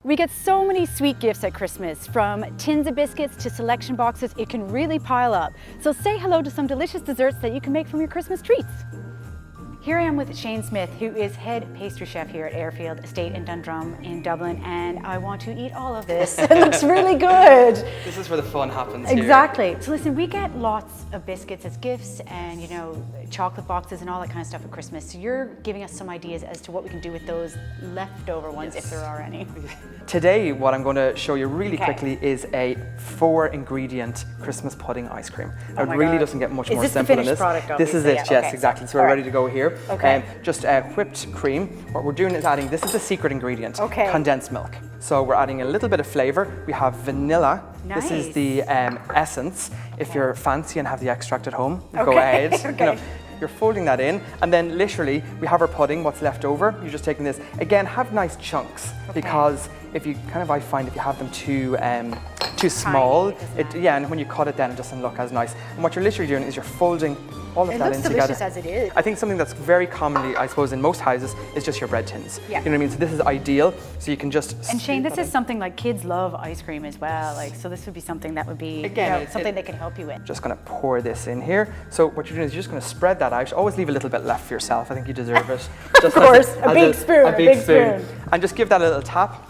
We get so many sweet gifts at Christmas, from tins of biscuits to selection boxes. It can really pile up. So say hello to some delicious desserts that you can make from your Christmas treats. Here I am with Shane Smith, who is head pastry chef here at Airfield Estate in Dundrum in Dublin, and I want to eat all of this. It looks really good. This is where the fun happens here. Exactly. So listen, we get lots of biscuits as gifts and, you know, chocolate boxes and all that kind of stuff at Christmas. So you're giving us some ideas as to what we can do with those leftover ones, if there are any. Today, what I'm going to show you really quickly is a 4-ingredient Christmas pudding ice cream. It really doesn't get much more simple than this. This is it, yes, exactly. So we're ready to go here. Okay. Just whipped cream. What we're doing is adding, this is the secret ingredient, condensed milk. So we're adding a little bit of flavor. We have vanilla. Nice. This is the essence. If you're fancy and have the extract at home, go ahead. You know, you're folding that in, and then literally we have our pudding, what's left over. You're just taking this. Again, have nice chunks, because if you I find if you have them too small, and when you cut it then it doesn't look as nice. And what you're literally doing is you're folding all of that in together. It looks delicious as it is. I think something that's very commonly, I suppose, in most houses is just your bread tins. Yeah. You know what I mean? So this is ideal. So you can just. And Shane, this is something like kids love ice cream as well. Like, so this would be something that would be something they can help you with. Just going to pour this in here. So what you're doing is you're just going to spread that out. Always leave a little bit left for yourself. I think you deserve it. Of course, a big spoon. A big spoon. And just give that a little tap.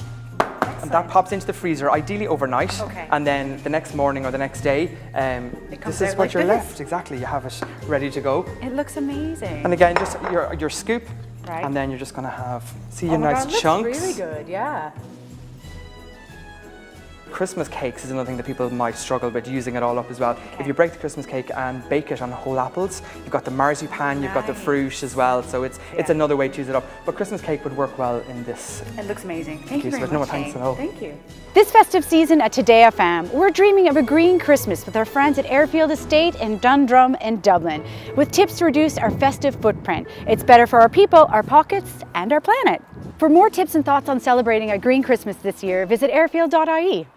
And that pops into the freezer, ideally overnight, and then the next morning or the next day, this is what you're left. Exactly, you have it ready to go. It looks amazing. And again, just your scoop, and then you're just going to have, your nice chunks. Looks really good, yeah. Christmas cakes is another thing that people might struggle with using it all up as well. If you break the Christmas cake and bake it on whole apples, you've got the marzipan, you've got the fruit as well, so it's another way to use it up. But Christmas cake would work well in this. It looks amazing. Thank you very much, thanks at all. Thank you. This festive season at Today Fam, we're dreaming of a green Christmas with our friends at Airfield Estate in Dundrum in Dublin, with tips to reduce our festive footprint. It's better for our people, our pockets, and our planet. For more tips and thoughts on celebrating a green Christmas this year, visit airfield.ie.